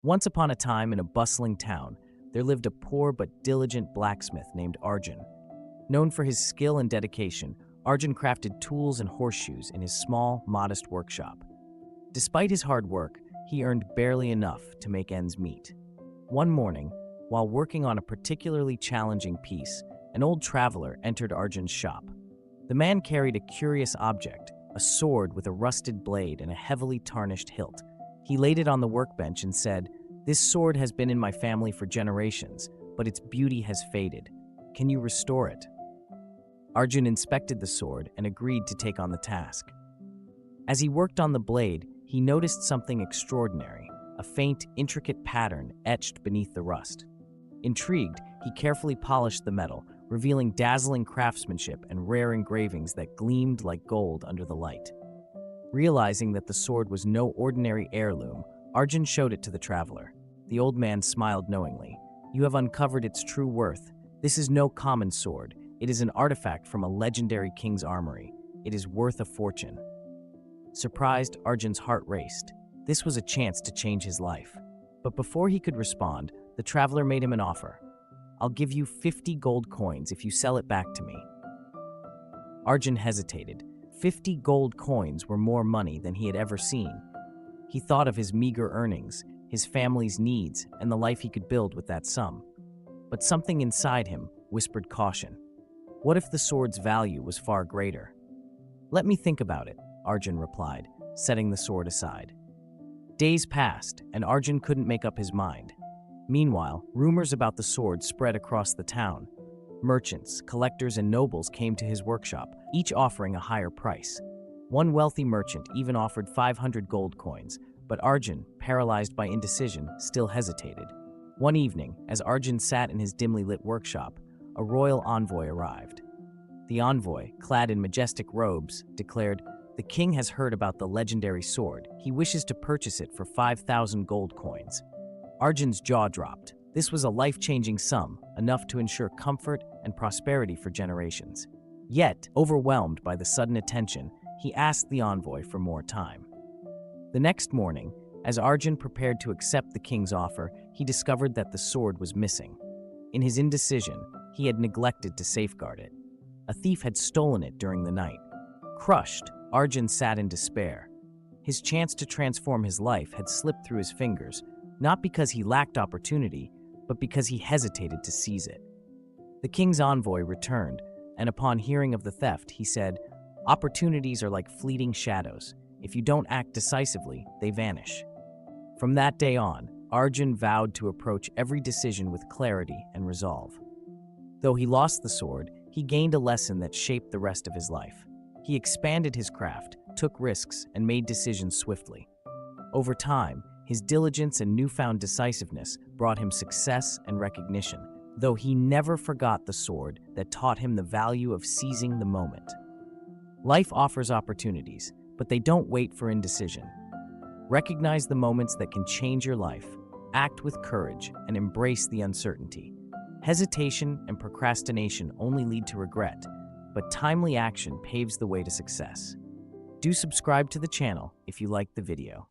Once upon a time, in a bustling town, there lived a poor but diligent blacksmith named Arjun. Known for his skill and dedication, Arjun crafted tools and horseshoes in his small, modest workshop. Despite his hard work, he earned barely enough to make ends meet. One morning, while working on a particularly challenging piece, an old traveler entered Arjun's shop. The man carried a curious object, a sword with a rusted blade and a heavily tarnished hilt. He laid it on the workbench and said, "This sword has been in my family for generations, but its beauty has faded. Can you restore it?" Arjun inspected the sword and agreed to take on the task. As he worked on the blade, he noticed something extraordinary, a faint, intricate pattern etched beneath the rust. Intrigued, he carefully polished the metal, revealing dazzling craftsmanship and rare engravings that gleamed like gold under the light. Realizing that the sword was no ordinary heirloom, Arjun showed it to the traveler. The old man smiled knowingly. "You have uncovered its true worth. This is no common sword. It is an artifact from a legendary king's armory. It is worth a fortune." Surprised, Arjun's heart raced. This was a chance to change his life. But before he could respond, the traveler made him an offer. "I'll give you 50 gold coins if you sell it back to me." Arjun hesitated. 50 gold coins were more money than he had ever seen. He thought of his meager earnings, his family's needs, and the life he could build with that sum. But something inside him whispered caution. What if the sword's value was far greater? "Let me think about it," Arjun replied, setting the sword aside. Days passed, and Arjun couldn't make up his mind. Meanwhile, rumors about the sword spread across the town. Merchants, collectors, and nobles came to his workshop, each offering a higher price. One wealthy merchant even offered 500 gold coins, but Arjun, paralyzed by indecision, still hesitated. One evening, as Arjun sat in his dimly lit workshop, a royal envoy arrived. The envoy, clad in majestic robes, declared, "The king has heard about the legendary sword. He wishes to purchase it for 5,000 gold coins." Arjun's jaw dropped. This was a life-changing sum, enough to ensure comfort and prosperity for generations. Yet, overwhelmed by the sudden attention, he asked the envoy for more time. The next morning, as Arjun prepared to accept the king's offer, he discovered that the sword was missing. In his indecision, he had neglected to safeguard it. A thief had stolen it during the night. Crushed, Arjun sat in despair. His chance to transform his life had slipped through his fingers, not because he lacked opportunity, but because he hesitated to seize it. The king's envoy returned, and upon hearing of the theft, he said, "Opportunities are like fleeting shadows. If you don't act decisively, they vanish." From that day on, Arjun vowed to approach every decision with clarity and resolve. Though he lost the sword, he gained a lesson that shaped the rest of his life. He expanded his craft, took risks, and made decisions swiftly. Over time, his diligence and newfound decisiveness brought him success and recognition, though he never forgot the sword that taught him the value of seizing the moment. Life offers opportunities, but they don't wait for indecision. Recognize the moments that can change your life, act with courage, and embrace the uncertainty. Hesitation and procrastination only lead to regret, but timely action paves the way to success. Do subscribe to the channel if you liked the video.